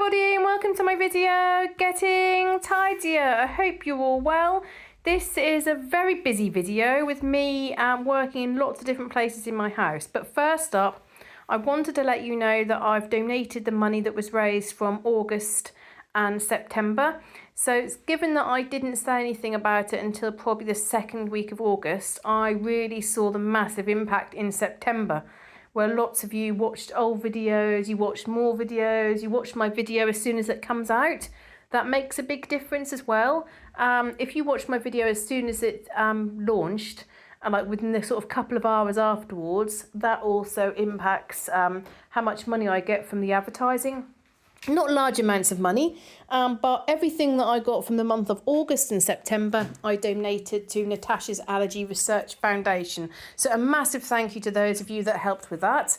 everybody and welcome to my video, Getting Tidier. I hope you're all well. This is a very busy video with me working in lots of different places in my house. But first up, I wanted to let you know that I've donated the money that was raised from August and September. So given that I didn't say anything about it until probably the second week of August, I really saw the massive impact in September, where lots of you watched old videos, you watched more videos, you watched my video as soon as it comes out. That makes a big difference as well. If you watch my video as soon as it launched, like within the sort of couple of hours afterwards, that also impacts how much money I get from the advertising. Not large amounts of money, but everything that I got from the month of August and September, I donated to Natasha's Allergy Research Foundation. So a massive thank you to those of you that helped with that.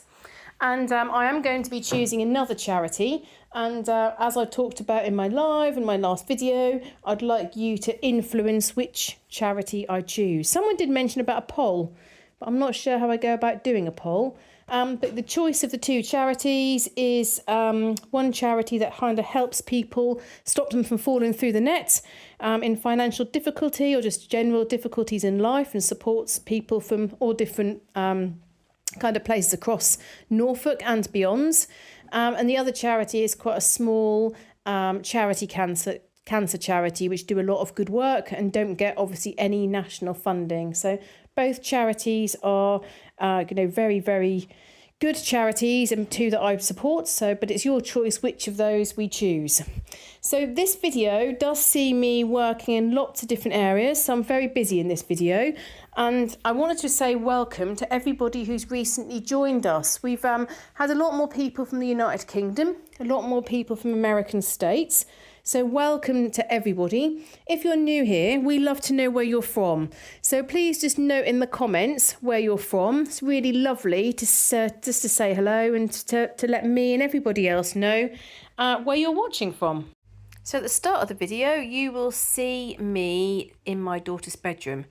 And I am going to be choosing another charity. And as I talked about in my live and my last video, I'd like you to influence which charity I choose. Someone did mention about a poll, but I'm not sure how I go about doing a poll. But the choice of the two charities is one charity that kind of helps people, stop them from falling through the net in financial difficulty or just general difficulties in life, and supports people from all different kind of places across Norfolk and beyond. And the other charity is quite a small charity cancer charity, which do a lot of good work and don't get obviously any national funding. So both charities are very, very good charities, and two that I support. But it's your choice which of those we choose. So this video does see me working in lots of different areas. So I'm very busy in this video. And I wanted to say welcome to everybody who's recently joined us. We've had a lot more people from the United Kingdom, a lot more people from American states. So welcome to everybody. If you're new here, we love to know where you're from. So please just note in the comments where you're from. It's really lovely to just to say hello and to let me and everybody else know where you're watching from. So at the start of the video, you will see me in my daughter's bedroom.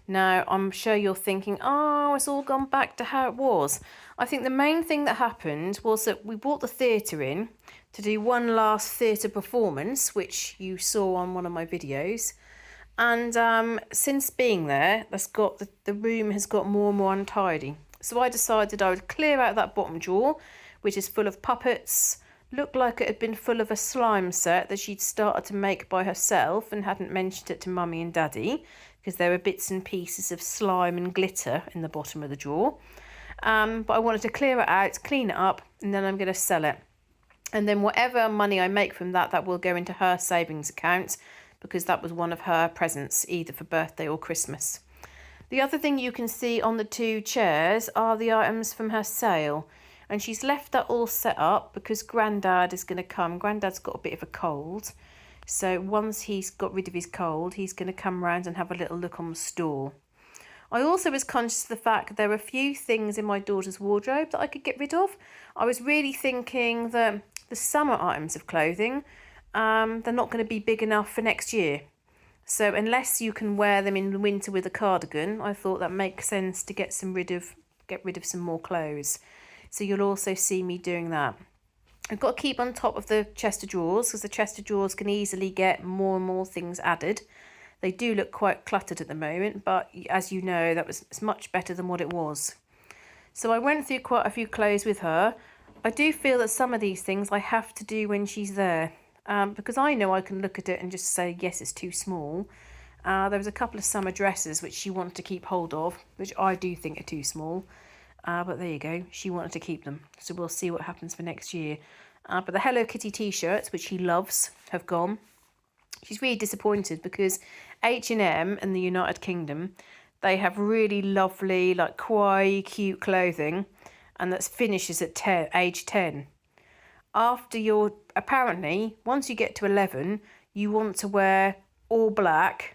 Now, I'm sure you're thinking, oh, it's all gone back to how it was. I think the main thing that happened was that we brought the theatre in to do one last theatre performance, which you saw on one of my videos. And since being there, the room has got more and more untidy. So I decided I would clear out that bottom drawer, which is full of puppets. Looked like it had been full of a slime set that she'd started to make by herself and hadn't mentioned it to Mummy and Daddy, because there were bits and pieces of slime and glitter in the bottom of the drawer. But I wanted to clear it out, clean it up, and then I'm going to sell it. And then whatever money I make from that will go into her savings account, because that was one of her presents, either for birthday or Christmas. The other thing you can see on the two chairs are the items from her sale. And she's left that all set up because Grandad is going to come. Grandad's got a bit of a cold. So once he's got rid of his cold, he's going to come round and have a little look on the store. I also was conscious of the fact that there were a few things in my daughter's wardrobe that I could get rid of. I was really thinking that the summer items of clothing, they're not going to be big enough for next year. So unless you can wear them in the winter with a cardigan, I thought that makes sense to get rid of some more clothes. So you'll also see me doing that. I've got to keep on top of the chest of drawers, because the chest of drawers can easily get more and more things added. They do look quite cluttered at the moment, but as you know, it's much better than what it was. So I went through quite a few clothes with her. I do feel that some of these things I have to do when she's there, because I know I can look at it and just say, yes, it's too small. There was a couple of summer dresses which she wanted to keep hold of, which I do think are too small. But there you go, she wanted to keep them. So we'll see what happens for next year. But the Hello Kitty t-shirts, which she loves, have gone. She's really disappointed because H&M in the United Kingdom, they have really lovely, like kawaii, cute clothing. And that finishes at age 10. Apparently, once you get to 11, you want to wear all black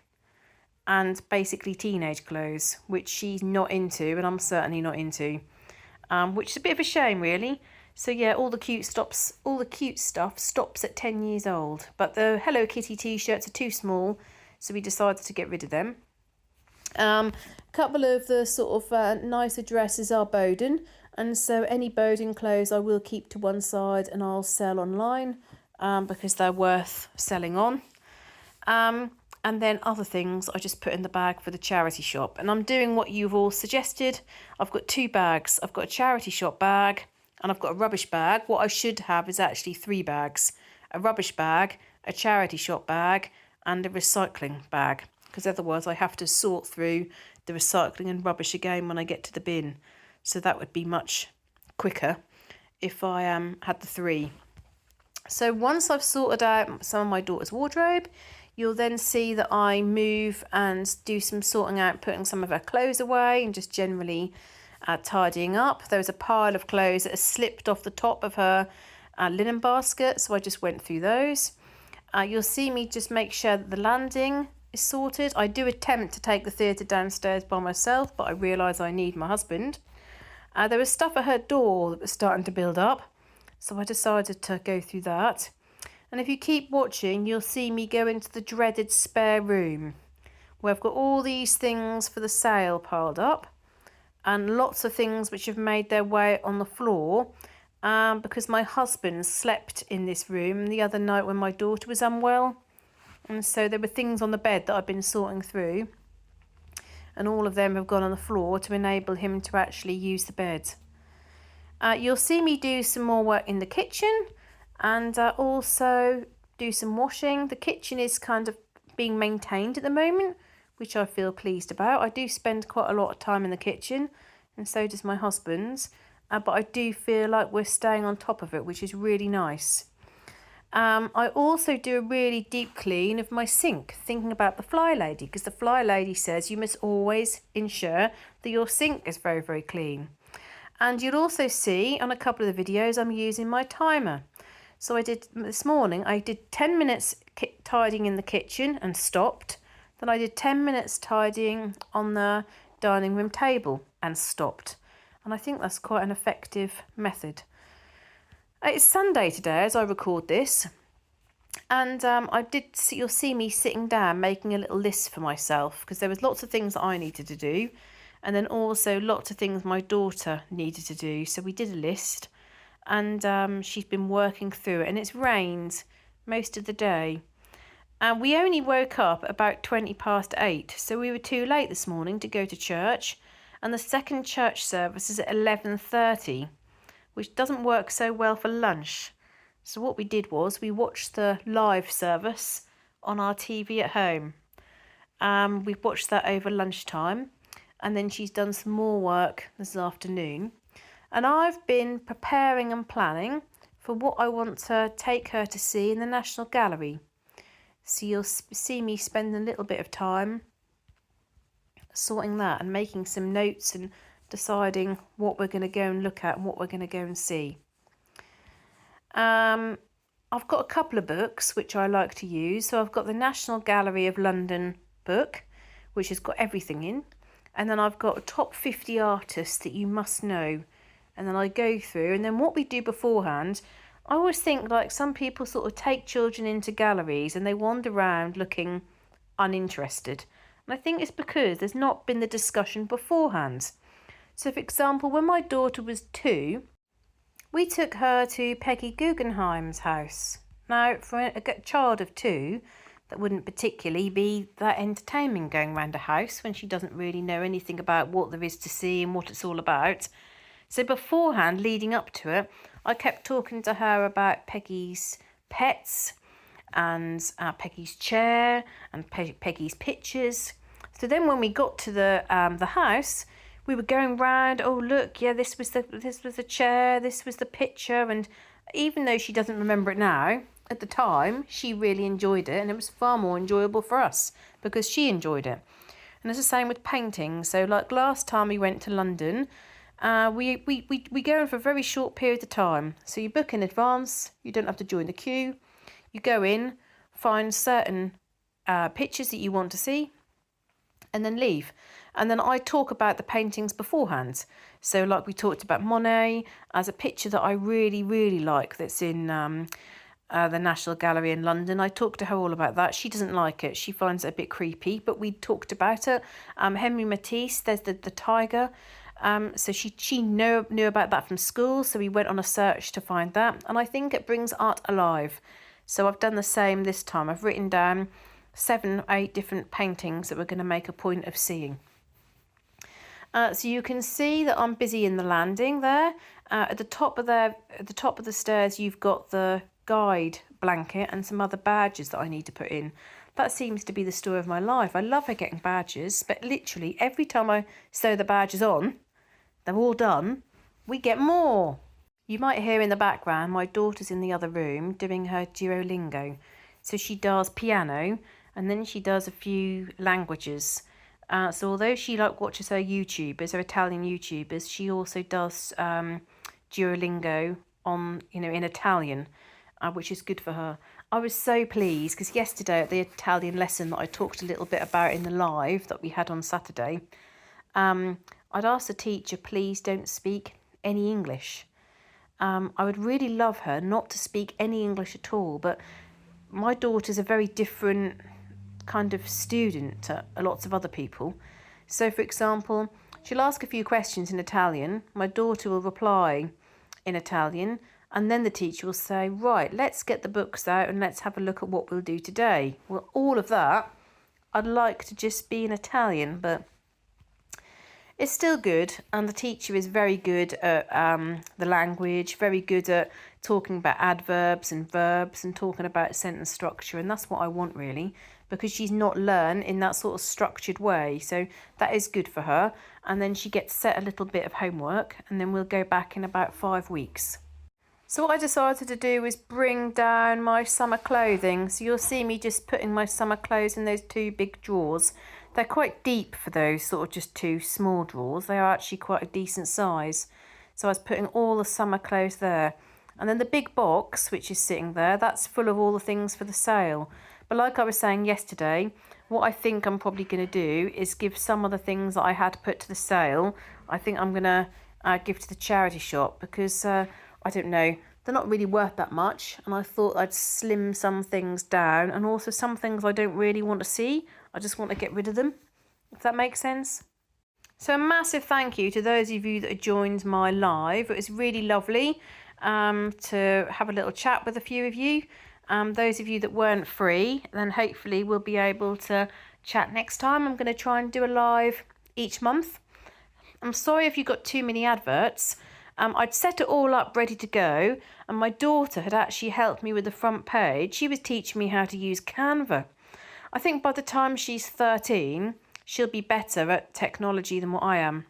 and basically teenage clothes, which she's not into, and I'm certainly not into, which is a bit of a shame, really. So yeah, all the cute stuff stops at 10 years old. But the Hello Kitty t-shirts are too small, so we decided to get rid of them. A couple of the sort of nicer dresses are Bowden, and so any Bowden clothes I will keep to one side and I'll sell online. because they're worth selling on. And then other things I just put in the bag for the charity shop. And I'm doing what you've all suggested. I've got 2 bags. I've got a charity shop bag and I've got a rubbish bag. What I should have is actually 3 bags. A rubbish bag, a charity shop bag and a recycling bag. Because otherwise I have to sort through the recycling and rubbish again when I get to the bin. So that would be much quicker if I had the 3. So once I've sorted out some of my daughter's wardrobe, you'll then see that I move and do some sorting out, putting some of her clothes away and just generally tidying up. There was a pile of clothes that has slipped off the top of her linen basket, so I just went through those. You'll see me just make sure that the landing is sorted. I do attempt to take the theatre downstairs by myself, but I realise I need my husband. There was stuff at her door that was starting to build up, so I decided to go through that. And if you keep watching, you'll see me go into the dreaded spare room where I've got all these things for the sale piled up and lots of things which have made their way on the floor because my husband slept in this room the other night when my daughter was unwell. And so there were things on the bed that I've been sorting through and all of them have gone on the floor to enable him to actually use the bed. You'll see me do some more work in the kitchen and also do some washing. The kitchen is kind of being maintained at the moment, which I feel pleased about. I do spend quite a lot of time in the kitchen and so does my husband's, but I do feel like we're staying on top of it, which is really nice. I also do a really deep clean of my sink, thinking about the flylady, because the flylady says you must always ensure that your sink is very, very clean. And you'll also see on a couple of the videos I'm using my timer. So I did this morning, I did 10 minutes tidying in the kitchen and stopped. Then I did 10 minutes tidying on the dining room table and stopped. And I think that's quite an effective method. It's Sunday today as I record this. And you'll see me sitting down making a little list for myself because there was lots of things that I needed to do. And then also lots of things my daughter needed to do. So we did a list. And she's been working through it and it's rained most of the day and we only woke up about 8:20, so we were too late this morning to go to church, and the second church service is at 11:30, which doesn't work so well for lunch. So what we did was we watched the live service on our TV at home. We watched that over lunchtime and then she's done some more work this afternoon. And I've been preparing and planning for what I want to take her to see in the National Gallery. So you'll see me spend a little bit of time sorting that and making some notes and deciding what we're going to go and look at and what we're going to go and see. I've got a couple of books which I like to use. So I've got the National Gallery of London book, which has got everything in. And then I've got top 50 artists that you must know. And then I go through, and then what we do beforehand, I always think like some people sort of take children into galleries and they wander around looking uninterested. And I think it's because there's not been the discussion beforehand. So for example, when my daughter was 2, we took her to Peggy Guggenheim's house. Now, for a child of 2, that wouldn't particularly be that entertaining going around a house when she doesn't really know anything about what there is to see and what it's all about. So beforehand, leading up to it, I kept talking to her about Peggy's pets and Peggy's chair and Peggy's pictures. So then when we got to the house, we were going round, oh look, yeah, this was the chair, this was the picture, and even though she doesn't remember it now, at the time she really enjoyed it, and it was far more enjoyable for us because she enjoyed it. And it's the same with painting. So like last time we went to London, we go in for a very short period of time. So you book in advance, you don't have to join the queue. You go in, find certain pictures that you want to see, and then leave. And then I talk about the paintings beforehand. So like we talked about Monet as a picture that I really, really like that's in the National Gallery in London. I talked to her all about that. She doesn't like it. She finds it a bit creepy, but we talked about it. Henri Matisse, there's the tiger. So she knew about that from school, so we went on a search to find that. And I think it brings art alive. So I've done the same this time. I've written down 7 or 8 different paintings that we're going to make a point of seeing. So you can see that I'm busy in the landing there. At the top of the stairs, you've got the guide blanket and some other badges that I need to put in. That seems to be the story of my life. I love getting badges, but literally every time I sew the badges on, they're all done, we get more. You might hear in the background my daughter's in the other room doing her Duolingo. So she does piano and then she does a few languages. So although she watches her YouTubers, her Italian YouTubers, she also does Duolingo in Italian, which is good for her. I was so pleased because yesterday at the Italian lesson that I talked a little bit about in the live that we had on Saturday, I'd asked the teacher, please don't speak any English. I would really love her not to speak any English at all, but my daughter's a very different kind of student to lots of other people. So for example, she'll ask a few questions in Italian, my daughter will reply in Italian, and then the teacher will say, right, let's get the books out and let's have a look at what we'll do today. Well, all of that, I'd like to just be in Italian, but it's still good. And the teacher is very good at the language, very good at talking about adverbs and verbs and talking about sentence structure. And that's what I want really, because she's not learned in that sort of structured way. So that is good for her. And then she gets set a little bit of homework and then we'll go back in about 5 weeks. So what I decided to do was bring down my summer clothing. So you'll see me just putting my summer clothes in those 2 big drawers. They're quite deep for those sort of just 2 small drawers. They are actually quite a decent size. So I was putting all the summer clothes there. And then the big box, which is sitting there, that's full of all the things for the sale. But like I was saying yesterday, what I think I'm probably going to do is give some of the things that I had put to the sale, I think I'm going to give to the charity shop because I don't know, they're not really worth that much, and I thought I'd slim some things down, and also some things I don't really want to see. I just want to get rid of them, if that makes sense. So a massive thank you to those of you that joined my live. It was really lovely to have a little chat with a few of you. Those of you that weren't free, then hopefully we'll be able to chat next time. I'm going to try and do a live each month. I'm sorry if you got too many adverts. I'd set it all up ready to go, and my daughter had actually helped me with the front page. She was teaching me how to use Canva. I think by the time she's 13, she'll be better at technology than what I am.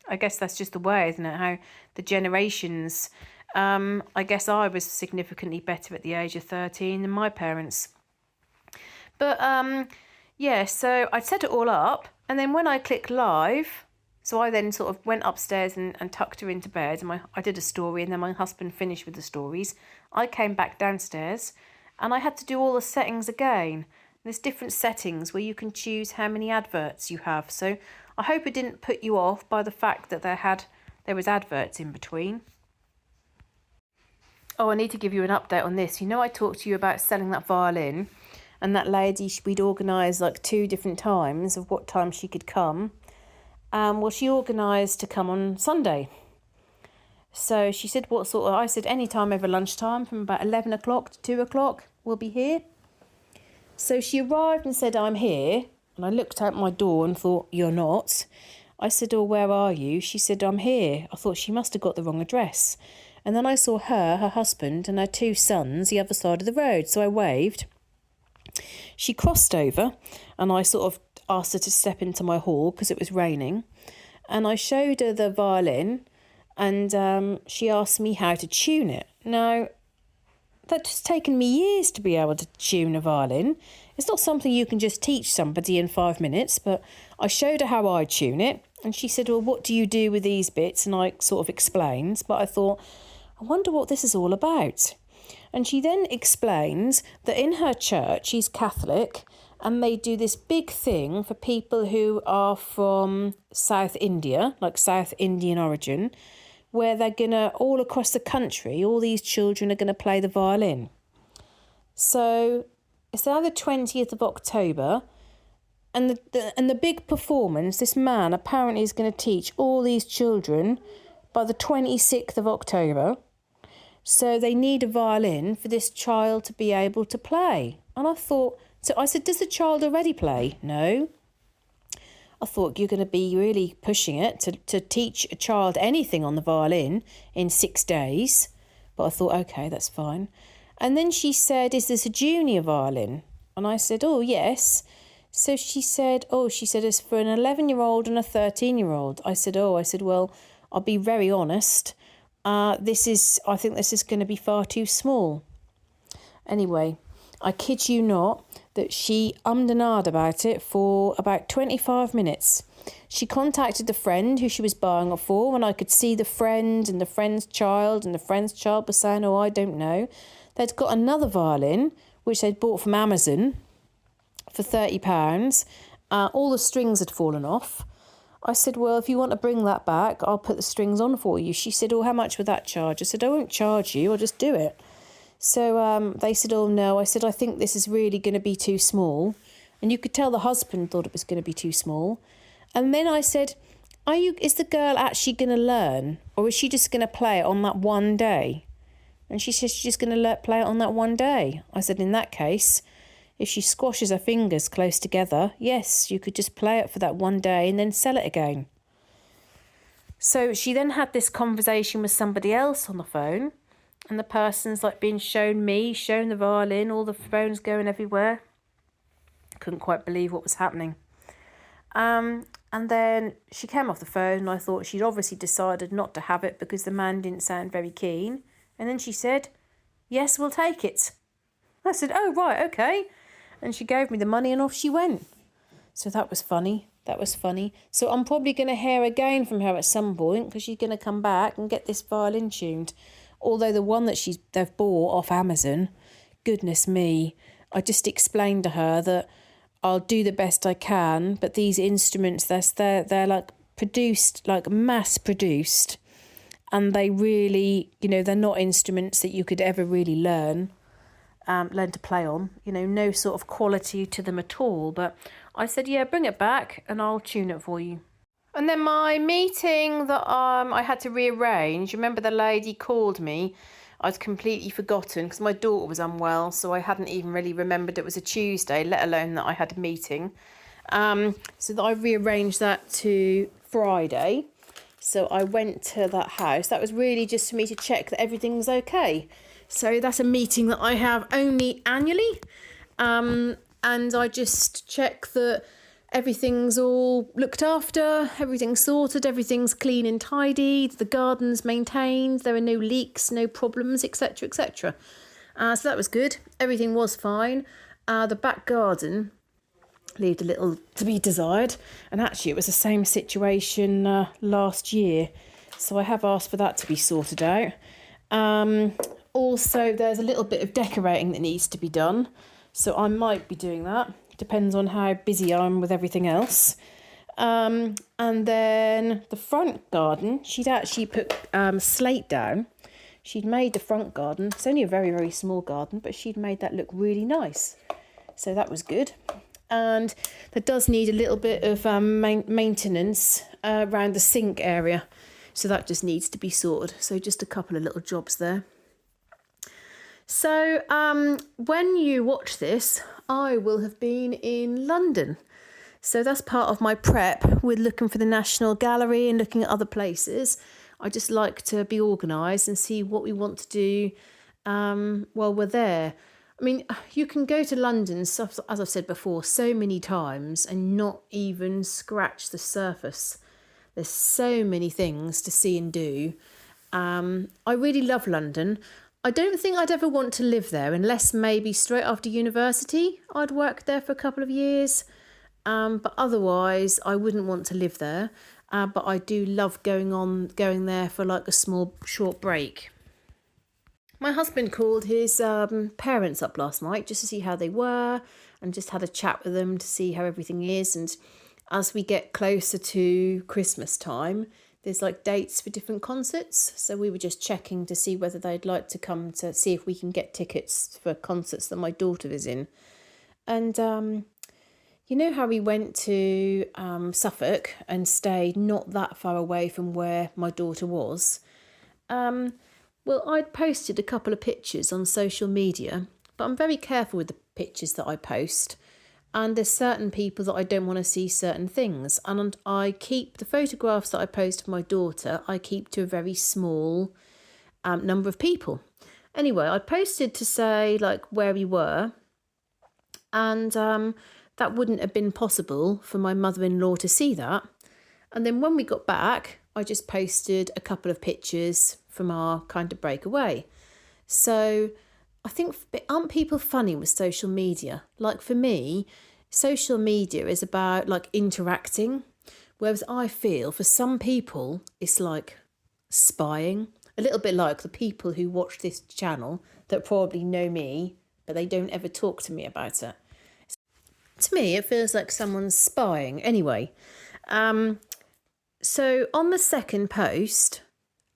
I guess that's just the way, isn't it? How the generations, I guess I was significantly better at the age of 13 than my parents. But yeah, so I'd set it all up, and then when I click live, so I then sort of went upstairs and tucked her into bed, and I did a story, and then my husband finished with the stories. I came back downstairs and I had to do all the settings again. There's different settings where you can choose how many adverts you have. So I hope it didn't put you off by the fact that there was adverts in between. Oh, I need to give you an update on this. You know, I talked to you about selling that violin, and that lady, we'd organised like 2 different times of what time she could come. Well, she organised to come on Sunday. So she said, what sort of, I said, any time over lunchtime from about 11 o'clock to 2 o'clock, we'll be here. So she arrived and said, I'm here. And I looked out my door and thought, you're not. I said, oh, where are you? She said, I'm here. I thought she must have got the wrong address. And then I saw her husband and her 2 sons the other side of the road. So I waved. She crossed over and I sort of asked her to step into my hall because it was raining, and I showed her the violin, and she asked me how to tune it. Now, that's taken me years to be able to tune a violin. It's not something you can just teach somebody in 5 minutes, but I showed her how I tune it, and she said, well, what do you do with these bits? And I sort of explained, but I thought, I wonder what this is all about. And she then explains that in her church, she's Catholic, and they do this big thing for people who are from South India, like South Indian origin, where they're going to, all across the country, all these children are going to play the violin. So it's now the 20th of October, and the big performance, this man apparently is going to teach all these children by the 26th of October. So they need a violin for this child to be able to play. And I thought, so I said, does the child already play? No. I thought, you're going to be really pushing it to teach a child anything on the violin in 6 days. But I thought, okay, that's fine. And then she said, is this a junior violin? And I said, oh, yes. So she said, it's for an 11-year-old and a 13-year-old. I said, well, I'll be very honest. I think this is going to be far too small. Anyway, I kid you not that she ummed and ahed about it for about 25 minutes. She contacted the friend who she was buying it for, and I could see the friend and the friend's child, and the friend's child was saying, I don't know. They'd got another violin, which they'd bought from Amazon for £30. All the strings had fallen off. I said, well, if you want to bring that back, I'll put the strings on for you. She said, how much would that charge? I said, I won't charge you, I'll just do it. So they said, no. I said, I think this is really going to be too small. And you could tell the husband thought it was going to be too small. And then I said, is the girl actually going to learn? Or is she just going to play it on that one day? And she said, she's just going to play it on that one day. I said, in that case, if she squashes her fingers close together, yes, you could just play it for that one day and then sell it again. So she then had this conversation with somebody else on the phone, and the person's like being shown the violin, all the phones going everywhere. Couldn't quite believe what was happening. And then she came off the phone, and I thought she'd obviously decided not to have it because the man didn't sound very keen. And then she said, yes, we'll take it. I said, oh, right, okay. And she gave me the money and off she went. So that was funny. So I'm probably going to hear again from her at some point because she's going to come back and get this violin tuned. Although the one that they've bought off Amazon, goodness me, I just explained to her that I'll do the best I can, but these instruments, they're like produced, like mass produced, and they really, they're not instruments that you could ever really learn to play on, no sort of quality to them at all. But I said, yeah, bring it back and I'll tune it for you. And then my meeting that I had to rearrange, remember the lady called me, I'd completely forgotten because my daughter was unwell, so I hadn't even really remembered it was a Tuesday, let alone that I had a meeting. So that I rearranged that to Friday. So I went to that house. That was really just for me to check that everything was okay. So that's a meeting that I have only annually. And I just check that everything's all looked after, everything's sorted, everything's clean and tidy, the garden's maintained, there are no leaks, no problems, etc, etc. So that was good. Everything was fine. The back garden left a little to be desired. And actually it was the same situation last year. So I have asked for that to be sorted out. Also, there's a little bit of decorating that needs to be done. So I might be doing that. Depends on how busy I am with everything else. And then the front garden, she'd actually put slate down. She'd made the front garden. It's only a very, very small garden, but she'd made that look really nice. So that was good. And there does need a little bit of maintenance around the sink area. So that just needs to be sorted. So just a couple of little jobs there. So when you watch this, I will have been in London. So that's part of my prep with looking for the National Gallery and looking at other places. I just like to be organised and see what we want to do while we're there. I mean, you can go to London, as I've said before, so many times and not even scratch the surface. There's so many things to see and do. I really love London. I don't think I'd ever want to live there unless maybe straight after university I'd work there for a couple of years. But otherwise I wouldn't want to live there. But I do love going there for like a small short break. My husband called his parents up last night just to see how they were and just had a chat with them to see how everything is. And as we get closer to Christmas time, there's like dates for different concerts. So we were just checking to see whether they'd like to come to see if we can get tickets for concerts that my daughter is in. And you know how we went to Suffolk and stayed not that far away from where my daughter was? Well, I'd posted a couple of pictures on social media, but I'm very careful with the pictures that I post. And there's certain people that I don't want to see certain things. And I keep the photographs that I post of my daughter, I keep to a very small number of people. Anyway, I posted to say like where we were. And that wouldn't have been possible for my mother-in-law to see that. And then when we got back, I just posted a couple of pictures from our kind of breakaway. So I think, aren't people funny with social media? Like for me, social media is about like interacting, whereas I feel for some people it's like spying. A little bit like the people who watch this channel that probably know me, but they don't ever talk to me about it. To me, it feels like someone's spying. Anyway, so on the second post,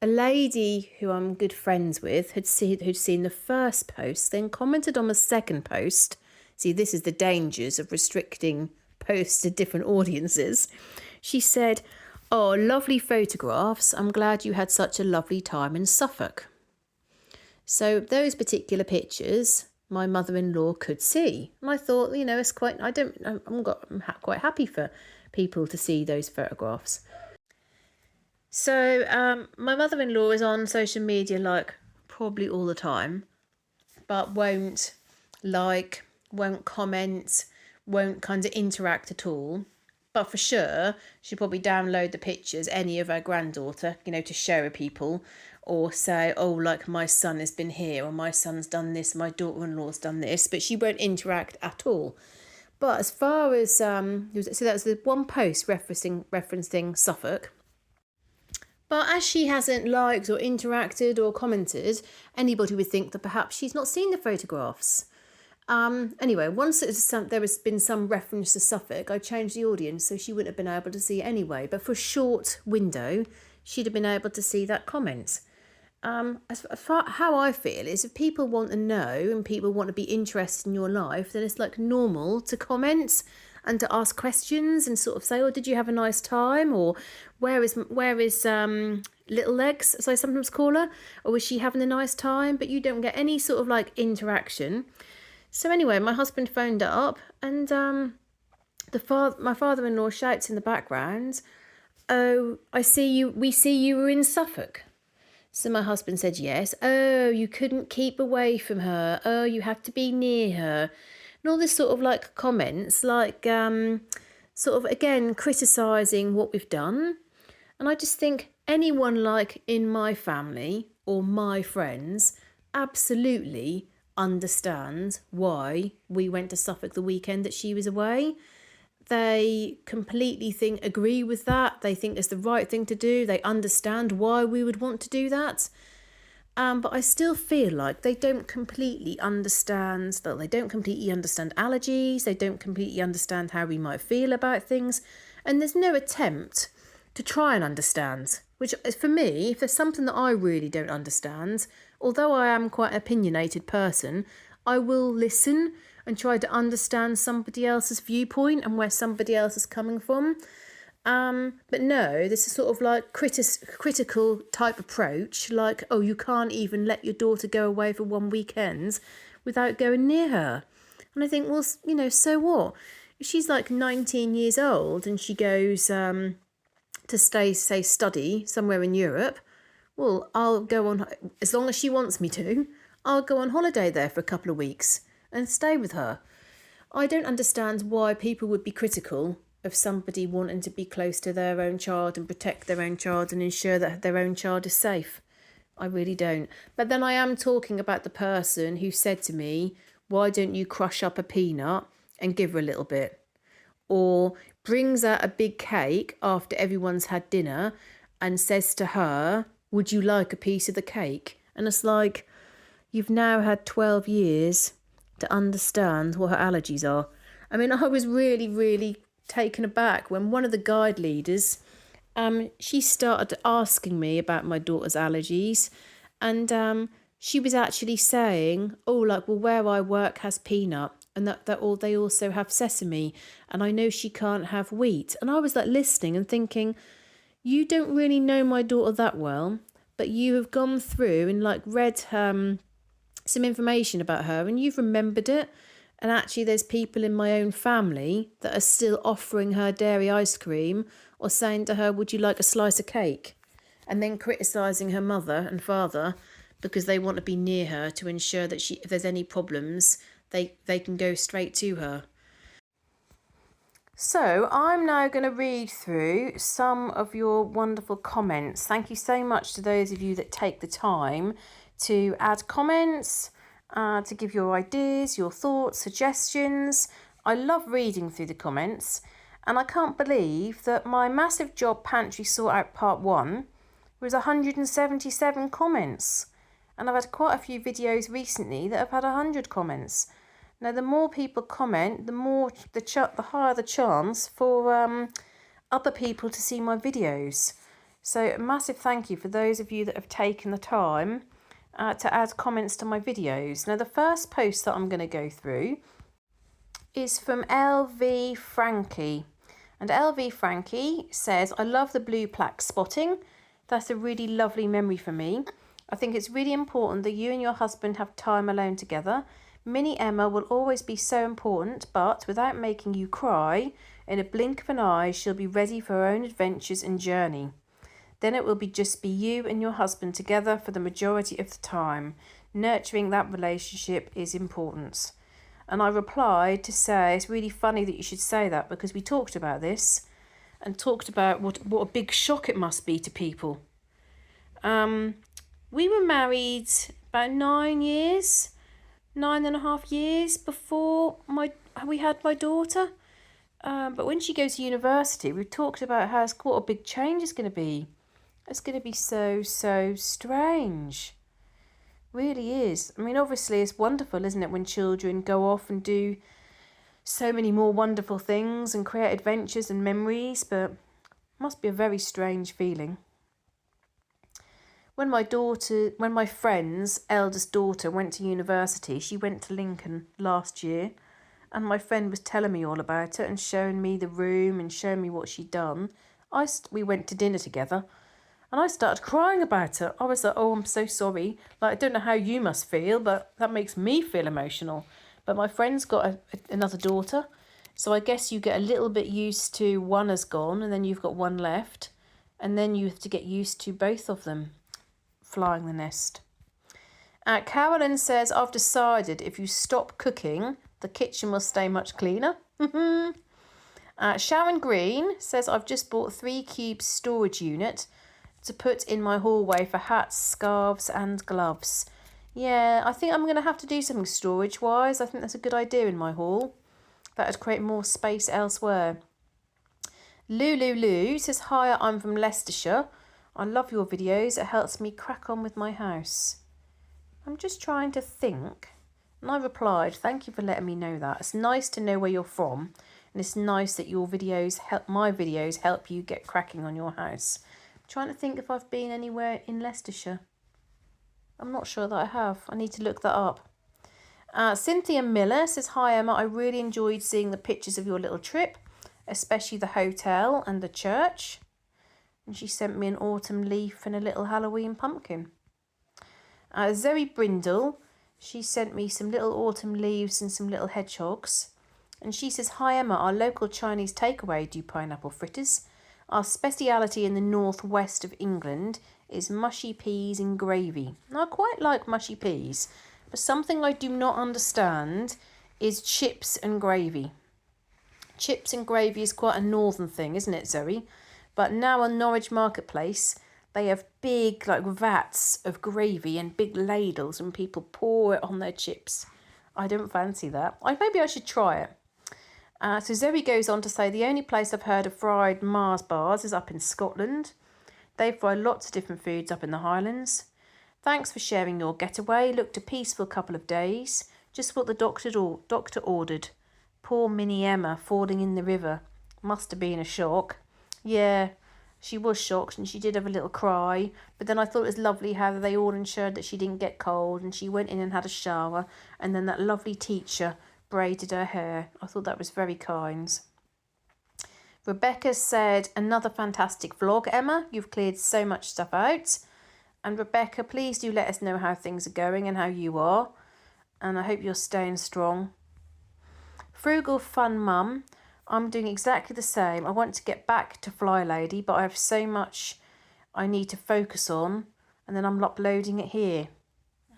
a lady who I'm good friends with who'd seen the first post, then commented on the second post. See, this is the dangers of restricting posts to different audiences. She said, "Oh, lovely photographs. I'm glad you had such a lovely time in Suffolk." So those particular pictures, my mother-in-law could see. And I thought, it's quite, I'm quite happy for people to see those photographs. So my mother-in-law is on social media like probably all the time, but won't comment, won't kind of interact at all. But for sure, she'll probably download the pictures, any of her granddaughter, to show people, or say, oh, like my son has been here, or my son's done this, my daughter-in-law's done this, but she won't interact at all. But as far as, so that was the one post referencing Suffolk. But as she hasn't liked or interacted or commented, anybody would think that perhaps she's not seen the photographs. Anyway, once there has been some reference to Suffolk, I changed the audience so she wouldn't have been able to see it anyway. But for a short window, she'd have been able to see that comment. As far how I feel is if people want to know and people want to be interested in your life, then it's like normal to comment and to ask questions and sort of say, oh, did you have a nice time? Or where is Little Legs, as I sometimes call her? Or was she having a nice time? But you don't get any sort of like interaction. So anyway, my husband phoned up and my father-in-law shouts in the background, "Oh, we see you were in Suffolk." So my husband said yes. "Oh, you couldn't keep away from her. Oh, you have to be near her." And all this sort of like comments, like sort of again criticising what we've done. And I just think anyone like in my family or my friends absolutely understand why we went to Suffolk the weekend that she was away. They completely agree with that. They think it's the right thing to do. They understand why we would want to do that. But I still feel like they don't completely understand allergies. They don't completely understand how we might feel about things. And there's no attempt to try and understand, which for me, if there's something that I really don't understand, although I am quite an opinionated person, I will listen and try to understand somebody else's viewpoint and where somebody else is coming from. But no, this is sort of like critical type approach, like, oh, you can't even let your daughter go away for one weekend without going near her. And I think, well, so what? If she's like 19 years old and she goes to study somewhere in Europe, well, I'll go on, as long as she wants me to, I'll go on holiday there for a couple of weeks and stay with her. I don't understand why people would be critical of somebody wanting to be close to their own child and protect their own child and ensure that their own child is safe. I really don't. But then I am talking about the person who said to me, why don't you crush up a peanut and give her a little bit? Or brings out a big cake after everyone's had dinner and says to her, would you like a piece of the cake? And it's like, you've now had 12 years to understand what her allergies are. I mean, I was really, really taken aback when one of the guide leaders, she started asking me about my daughter's allergies. And she was actually saying, oh, like, well, where I work has peanut. And they also have sesame. And I know she can't have wheat. And I was like listening and thinking, you don't really know my daughter that well. but you have gone through and like read some information about her and you've remembered it. And actually there's people in my own family that are still offering her dairy ice cream or saying to her, would you like a slice of cake? And then criticising her mother and father because they want to be near her to ensure that if there's any problems, they can go straight to her. So I'm now going to read through some of your wonderful comments. Thank you so much to those of you that take the time to add comments, to give your ideas, your thoughts, suggestions. I love reading through the comments, and I can't believe that my massive job pantry sort out part 1 was 177 comments. And I've had quite a few videos recently that have had 100 comments. Now, the more people comment, the higher the chance for other people to see my videos. So a massive thank you for those of you that have taken the time to add comments to my videos. Now, the first post that I'm going to go through is from LV Frankie. And LV Frankie says, I love the blue plaque spotting. That's a really lovely memory for me. I think it's really important that you and your husband have time alone together. Mini Emma will always be so important, but without making you cry, in a blink of an eye, she'll be ready for her own adventures and journey. Then it will just be you and your husband together for the majority of the time. Nurturing that relationship is important. And I replied to say, it's really funny that you should say that because we talked about this and talked about what a big shock it must be to people. We were married about 9.5 years before we had my daughter. But when she goes to university, we've talked about what a big change it's going to be. It's going to be so strange. Really is. I mean, obviously it's wonderful, isn't it, when children go off and do so many more wonderful things and create adventures and memories, but it must be a very strange feeling. When my friend's eldest daughter went to university, she went to Lincoln last year, and my friend was telling me all about it and showing me the room and showing me what she'd done. We went to dinner together, and I started crying about it. I was like, oh, I'm so sorry. Like, I don't know how you must feel, but that makes me feel emotional. But my friend's got another daughter, so I guess you get a little bit used to one has gone, and then you've got one left, and then you have to get used to both of them flying the nest. Carolyn says, I've decided if you stop cooking, the kitchen will stay much cleaner. Sharon Green says, I've just bought 3 cubes storage unit to put in my hallway for hats, scarves and gloves. Yeah, I think I'm going to have to do something storage-wise. I think that's a good idea in my hall. That would create more space elsewhere. Lulu says, hi, I'm from Leicestershire. I love your videos. It helps me crack on with my house. I'm just trying to think. And I replied, thank you for letting me know that. It's nice to know where you're from. And it's nice that my videos help you get cracking on your house. I'm trying to think if I've been anywhere in Leicestershire. I'm not sure that I have. I need to look that up. Cynthia Miller says, hi Emma, I really enjoyed seeing the pictures of your little trip, especially the hotel and the church. And she sent me an autumn leaf and a little Halloween pumpkin. Zoe Brindle, she sent me some little autumn leaves and some little hedgehogs. And she says, hi Emma, our local Chinese takeaway do pineapple fritters. Our speciality in the northwest of England is mushy peas and gravy. Now, I quite like mushy peas, but something I do not understand is chips and gravy. Chips and gravy is quite a northern thing, isn't it, Zoe? But now on Norwich Marketplace, they have big vats of gravy and big ladles and people pour it on their chips. I don't fancy that. Maybe I should try it. So Zoe goes on to say, the only place I've heard of fried Mars bars is up in Scotland. They fry lots of different foods up in the Highlands. Thanks for sharing your getaway. Looked a peaceful couple of days. Just what the doctor ordered. Poor Mini Emma falling in the river. Must have been a shock. Yeah, she was shocked and she did have a little cry. But then I thought it was lovely how they all ensured that she didn't get cold, and she went in and had a shower, and then that lovely teacher braided her hair. I thought that was very kind. Rebecca said, another fantastic vlog, Emma. You've cleared so much stuff out. And Rebecca, please do let us know how things are going and how you are. And I hope you're staying strong. Frugal Fun Mum, I'm doing exactly the same. I want to get back to flylady, but I have so much I need to focus on, and then I'm uploading it here.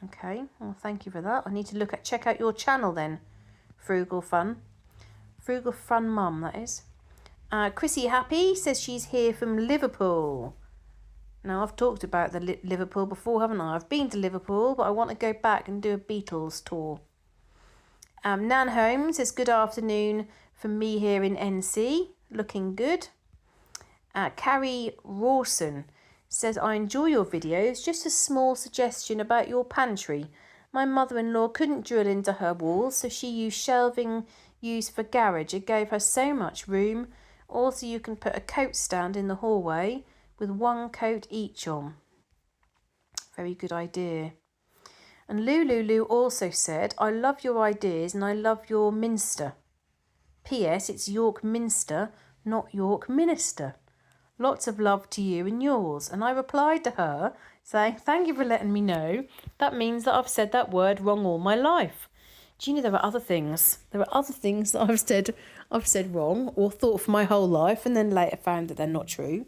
Okay, well, thank you for that. I need to check out your channel then, Frugal Fun Mum, that is. Chrissy Happy says she's here from Liverpool. Now, I've talked about the Liverpool before, haven't I? I've been to Liverpool, but I want to go back and do a Beatles tour. Nan Holmes says, good afternoon from me here in NC. Looking good. Carrie Rawson says, I enjoy your videos. Just a small suggestion about your pantry. My mother-in-law couldn't drill into her walls, so she used shelving used for garage. It gave her so much room. Also, you can put a coat stand in the hallway with one coat each on. Very good idea. And Lulu also said, I love your ideas and I love your Minster. P.S. It's York Minster, not York Minister. Lots of love to you and yours. And I replied to her saying, thank you for letting me know. That means that I've said that word wrong all my life. Do you know there are other things? There are other things that I've said wrong or thought for my whole life and then later found that they're not true.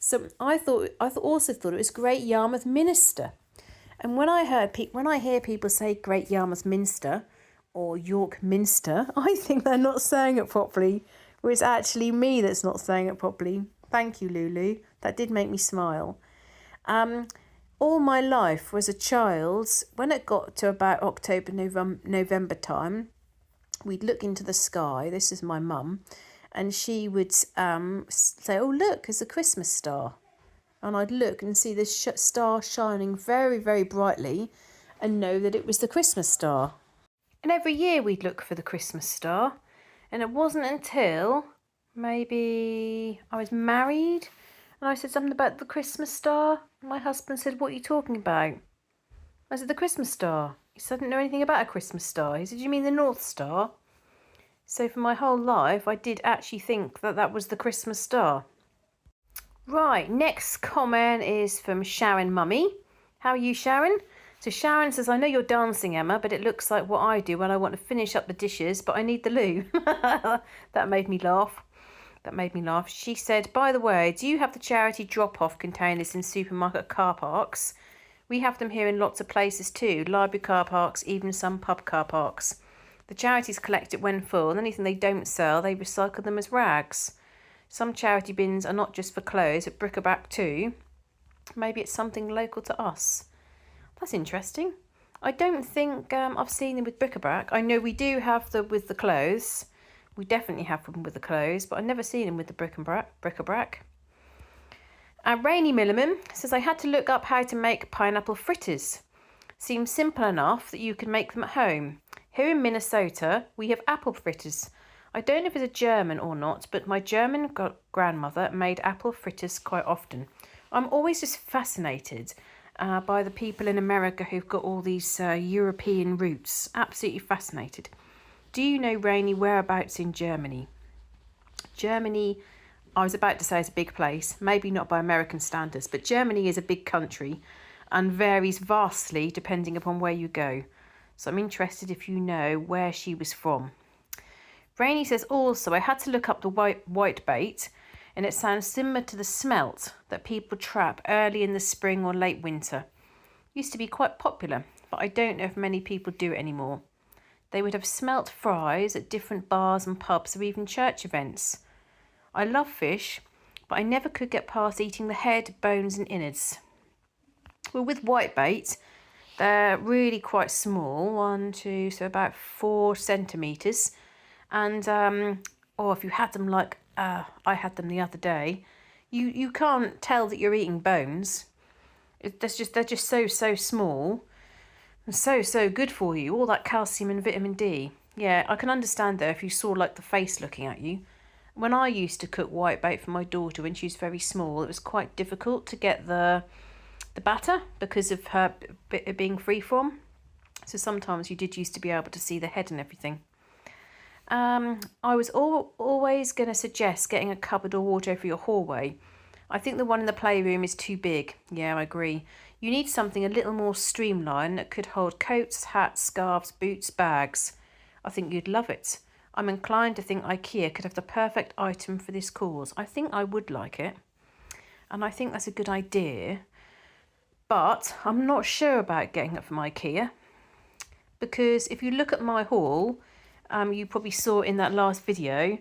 So I also thought it was Great Yarmouth Minster. And when I hear people say Great Yarmouth Minster or York Minster, I think they're not saying it properly, or it's actually me that's not saying it properly. Thank you, Lulu. That did make me smile. All my life as a child, when it got to about October, November time, we'd look into the sky. This is my mum. And she would say, oh, look, there's a Christmas star. And I'd look and see this star shining very, very brightly and know that it was the Christmas star. And every year we'd look for the Christmas star. And it wasn't until maybe I was married and I said something about the Christmas star. My husband said, what are you talking about? I said, the Christmas star. He said, I didn't know anything about a Christmas star. He said, you mean the North Star? So for my whole life, I did actually think that that was the Christmas star. Right, next comment is from Sharon Mummy. How are you, Sharon? So Sharon says, I know you're dancing, Emma, but it looks like what I do when I want to finish up the dishes, but I need the loo. That made me laugh. She said, by the way, do you have the charity drop-off containers in supermarket car parks? We have them here in lots of places too, library car parks, even some pub car parks. The charities collect it when full, and anything they don't sell, they recycle them as rags. Some charity bins are not just for clothes, but bric-a-brac too. Maybe it's something local to us. That's interesting. I don't think I've seen them with bric-a-brac. I know we do have them with the clothes. We definitely have them with the clothes, but I've never seen them with the bric-a-brac. Rainy Milliman says, I had to look up how to make pineapple fritters. Seems simple enough that you can make them at home. Here in Minnesota, we have apple fritters. I don't know if it's a German or not, but my German grandmother made apple fritters quite often. I'm always just fascinated by the people in America who've got all these European roots. Absolutely fascinated. Do you know, Rainy, whereabouts in Germany? Germany, I was about to say, is a big place. Maybe not by American standards, but Germany is a big country and varies vastly depending upon where you go. So I'm interested if you know where she was from. Rainy says also, I had to look up the white bait, and it sounds similar to the smelt that people trap early in the spring or late winter. Used to be quite popular, but I don't know if many people do it anymore. They would have smelt fries at different bars and pubs or even church events. I love fish, but I never could get past eating the head, bones and innards. Well, with whitebait, they're really quite small, so about 4 centimetres. And, if you had them like I had them the other day, you can't tell that you're eating bones. They're just so small and so good for you. All that calcium and vitamin D. Yeah, I can understand though if you saw like the face looking at you. When I used to cook whitebait for my daughter when she was very small, it was quite difficult to get the batter because of her it being freeform. So sometimes you did used to be able to see the head and everything. I was always going to suggest getting a cupboard or wardrobe for your hallway. I think the one in the playroom is too big. Yeah, I agree. You need something a little more streamlined that could hold coats, hats, scarves, boots, bags. I think you'd love it. I'm inclined to think IKEA could have the perfect item for this cause. I think I would like it. And I think that's a good idea. But I'm not sure about getting it from IKEA. Because if you look at my haul, you probably saw in that last video,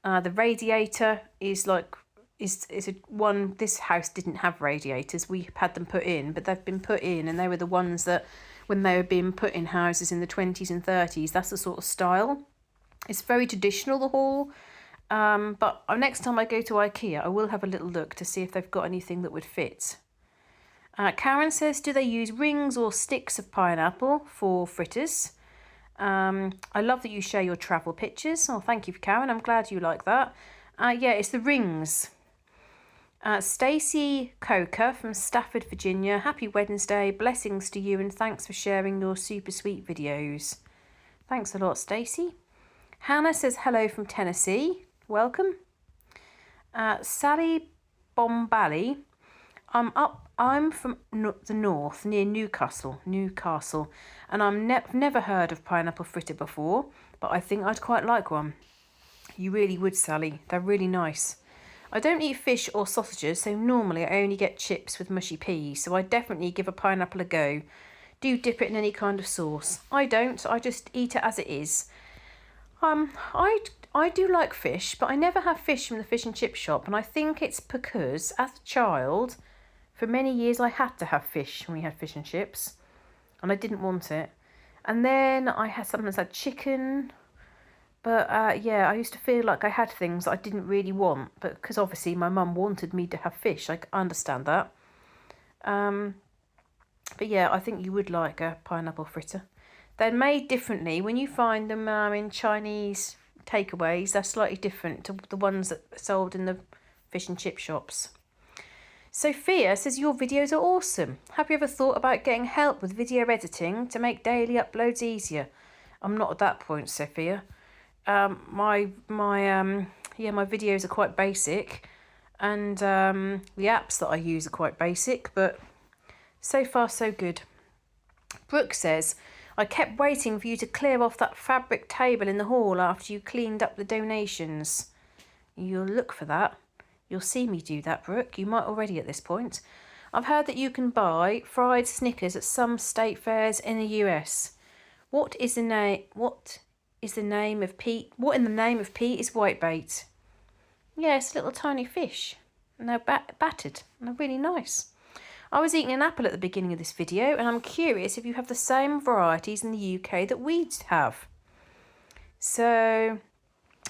the radiator is like, is a one, this house didn't have radiators. We had them put in, but they've been put in, and they were the ones that when they were being put in houses in the 20s and 30s, that's the sort of style. It's very traditional, the haul. But next time I go to IKEA, I will have a little look to see if they've got anything that would fit. Karen says, do they use rings or sticks of pineapple for fritters? I love that you share your travel pictures. Oh, thank you, Karen. I'm glad you like that. Yeah, it's the rings. Stacey Coker from Stafford, Virginia. Happy Wednesday. Blessings to you and thanks for sharing your super sweet videos. Thanks a lot, Stacey. Hannah says hello from Tennessee. Welcome. Sally Bombali. I'm from the north, near Newcastle, and I've never heard of pineapple fritter before, but I think I'd quite like one. You really would, Sally. They're really nice. I don't eat fish or sausages, so normally I only get chips with mushy peas, so I definitely give a pineapple a go. Do you dip it in any kind of sauce? I don't. I just eat it as it is. I do like fish, but I never have fish from the fish and chip shop, and I think it's because as a child, for many years I had to have fish when we had fish and chips, and I didn't want it. And then I had sometimes had chicken, but yeah, I used to feel like I had things that I didn't really want, but because obviously my mum wanted me to have fish, I understand that. But yeah, I think you would like a pineapple fritter. They're made differently. When you find them in Chinese takeaways, they're slightly different to the ones that are sold in the fish and chip shops. Sophia says your videos are awesome. Have you ever thought about getting help with video editing to make daily uploads easier? I'm not at that point, Sophia. My videos are quite basic, and the apps that I use are quite basic, but so far so good. Brooke says, I kept waiting for you to clear off that fabric table in the hall after you cleaned up the donations. You'll look for that. You'll see me do that, Brooke. You might already at this point. I've heard that you can buy fried Snickers at some state fairs in the US. What in the name of Pete is whitebait? Yeah, it's a little tiny fish. And they're battered. And they're really nice. I was eating an apple at the beginning of this video, and I'm curious if you have the same varieties in the UK that we have. So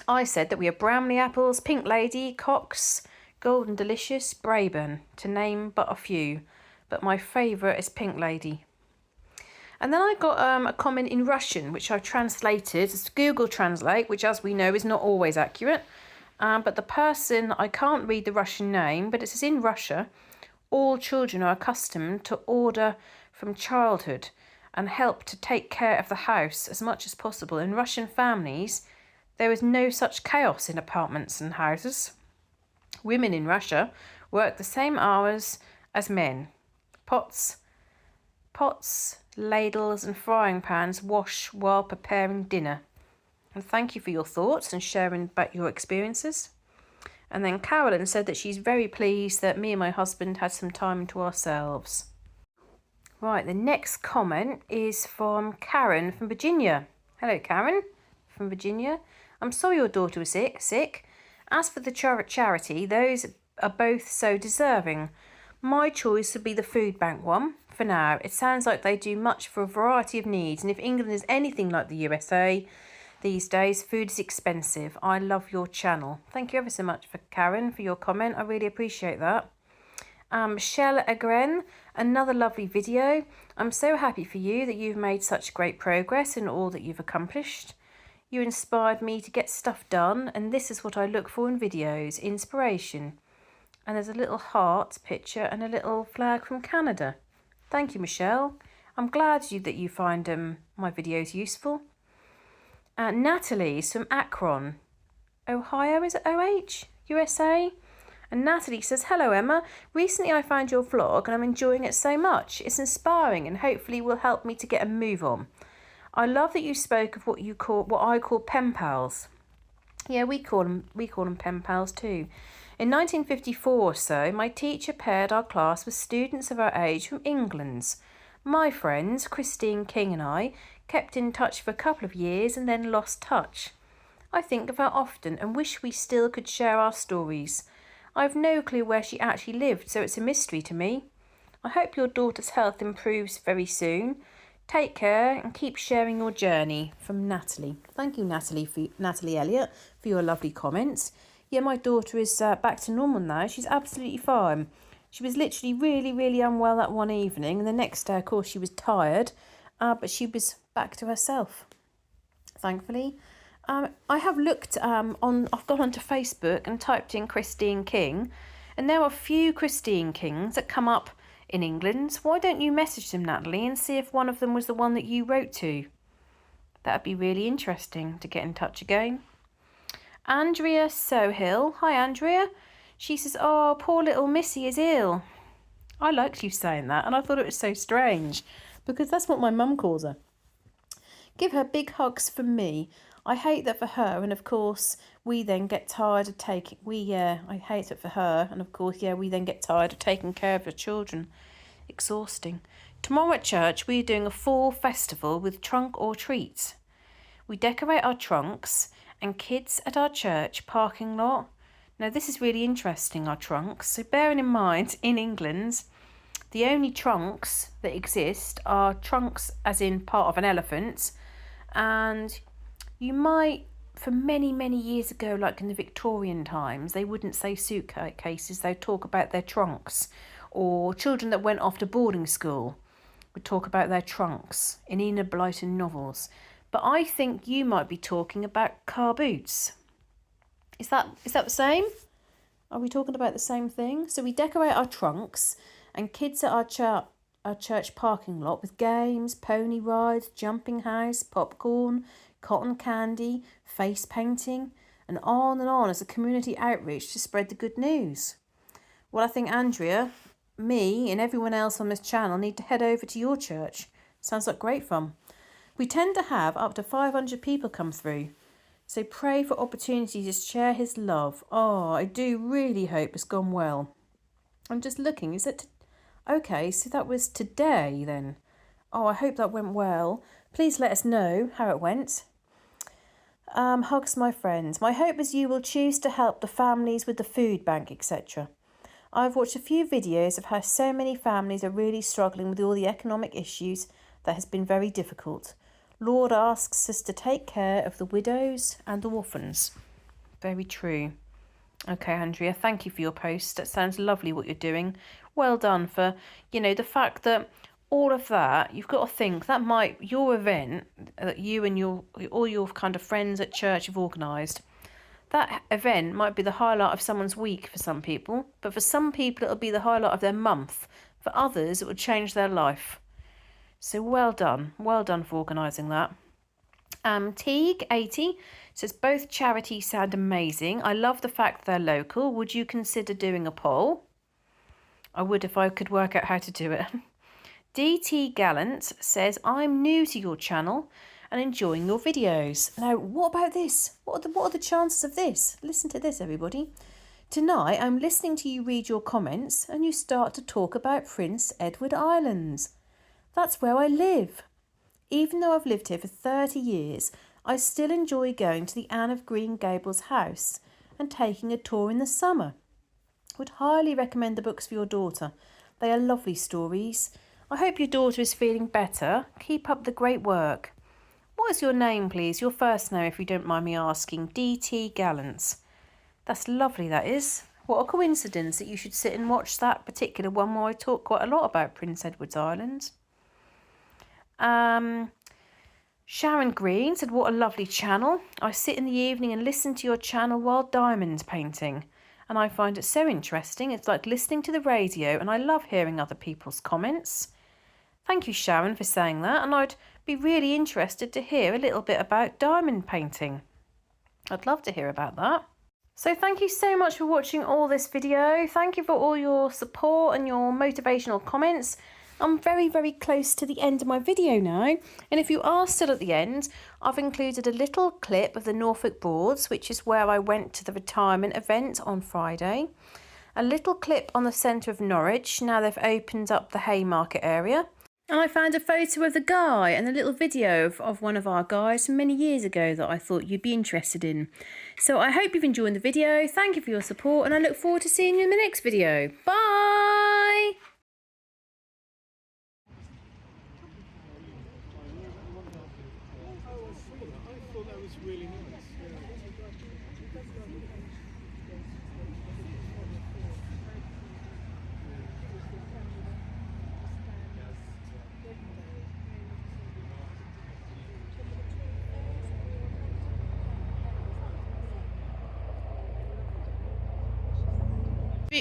I said that we have Bramley apples, Pink Lady, Cox, Golden Delicious, Braeburn, to name but a few. But my favourite is Pink Lady. And then I got a comment in Russian, which I've translated. It's Google Translate, which as we know is not always accurate. But the person, I can't read the Russian name, but it says in Russia, all children are accustomed to order from childhood and help to take care of the house as much as possible. In Russian families, there is no such chaos in apartments and houses. Women in Russia work the same hours as men. Pots, ladles and frying pans wash while preparing dinner. And thank you for your thoughts and sharing about your experiences. And then Carolyn said that she's very pleased that me and my husband had some time to ourselves. Right, the next comment is from Karen from Virginia. Hello, Karen from Virginia. I'm sorry your daughter was sick. As for the charity, those are both so deserving. My choice would be the food bank one for now. It sounds like they do much for a variety of needs, and if England is anything like the USA these days, food is expensive. I love your channel. Thank you ever so much for Karen for your comment. I really appreciate that. Michelle Agren, another lovely video. I'm so happy for you that you've made such great progress in all that you've accomplished. You inspired me to get stuff done, and this is what I look for in videos, inspiration. And there's a little heart picture and a little flag from Canada. Thank you, Michelle. I'm glad that you find my videos useful. Natalie's from Akron, Ohio, is it OH? USA? And Natalie says, hello Emma, recently I found your vlog and I'm enjoying it so much. It's inspiring and hopefully will help me to get a move on. I love that you spoke of what I call pen pals. Yeah, we call them pen pals too. In 1954 or so, my teacher paired our class with students of our age from England. My friends, Christine King and I, kept in touch for a couple of years and then lost touch. I think of her often and wish we still could share our stories. I've no clue where she actually lived, so it's a mystery to me. I hope your daughter's health improves very soon. Take care and keep sharing your journey. From Natalie. Thank you, Natalie Elliott, for your lovely comments. Yeah, my daughter is back to normal now. She's absolutely fine. She was literally really, really unwell that one evening, and the next day, of course, she was tired, but she was back to herself, thankfully. I have looked I've gone onto Facebook and typed in Christine King, and there are a few Christine Kings that come up in England. Why don't you message them, Natalie, and see if one of them was the one that you wrote to? That'd be really interesting to get in touch again. Andrea Soill. Hi, Andrea. She says, oh, poor little Missy is ill. I liked you saying that, and I thought it was so strange, because that's what my mum calls her. Give her big hugs from me. I hate that for her, and of course we then get tired of taking. I hate it for her, and of course, we then get tired of taking care of the children. Exhausting. Tomorrow at church, we're doing a fall festival with trunk or treat. We decorate our trunks, and kids at our church parking lot. Now this is really interesting. Our trunks. So bearing in mind, in England, the only trunks that exist are trunks, as in part of an elephant, and you might, for many, many years ago, like in the Victorian times, they wouldn't say suitcases, they'd talk about their trunks. Or children that went off to boarding school would talk about their trunks in Enid Blyton novels. But I think you might be talking about car boots. Is that the same? Are we talking about the same thing? So we decorate our trunks, and kids at our church parking lot with games, pony rides, jumping house, popcorn, cotton candy, face painting, and on as a community outreach to spread the good news. Well, I think Andrea, me and everyone else on this channel need to head over to your church. Sounds like great fun. We tend to have up to 500 people come through, so pray for opportunities to share his love. Oh, I do really hope it's gone well. I'm just looking, is it... Okay, so that was today then. Oh, I hope that went well. Please let us know how it went. Hugs, my friends. My hope is you will choose to help the families with the food bank, etc. I've watched a few videos of how so many families are really struggling with all the economic issues. That has been very difficult. Lord asks us to take care of the widows and the orphans. Very true. Okay, Andrea, thank you for your post. That sounds lovely what you're doing. Well done for, the fact that all of that, you've got to think that your event that you and all your kind of friends at church have organised, that event might be the highlight of someone's week for some people, but for some people it'll be the highlight of their month. For others, it would change their life. So well done for organising that. Teague80 says, both charities sound amazing. I love the fact they're local. Would you consider doing a poll? I would if I could work out how to do it. DT Gallant says, I'm new to your channel and enjoying your videos. Now, what about this? What are the chances of this? Listen to this, everybody. Tonight, I'm listening to you read your comments and you start to talk about Prince Edward Island. That's where I live. Even though I've lived here for 30 years, I still enjoy going to the Anne of Green Gables house and taking a tour in the summer. Would highly recommend the books for your daughter. They are lovely stories. I hope your daughter is feeling better. Keep up the great work. What is your name, please? Your first name, if you don't mind me asking. DT Gallants. That's lovely, that is. What a coincidence that you should sit and watch that particular one where I talk quite a lot about Prince Edward's Island. Sharon Green said, what a lovely channel. I sit in the evening and listen to your channel while diamond painting. And I find it so interesting. It's like listening to the radio, and I love hearing other people's comments. Thank you, Sharon, for saying that. And I'd be really interested to hear a little bit about diamond painting. I'd love to hear about that. So thank you so much for watching all this video. Thank you for all your support and your motivational comments. I'm very, very close to the end of my video now. And if you are still at the end, I've included a little clip of the Norfolk Broads, which is where I went to the retirement event on Friday. A little clip on the centre of Norwich, now they've opened up the Haymarket area. And I found a photo of the guy and a little video of one of our guys from many years ago that I thought you'd be interested in. So I hope you've enjoyed the video. Thank you for your support and I look forward to seeing you in the next video. Bye!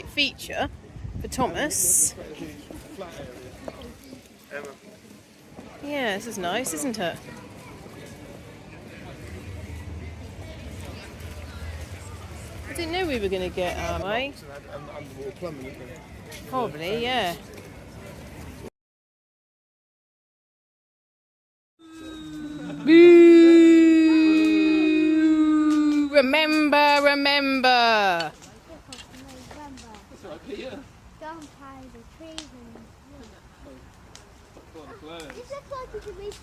Feature for Thomas. Yeah, this is nice, isn't it? I didn't know we were going to get our way. Probably, yeah. Boo! Remember, remember. Don't tie the trees and... It looks like it's a reach.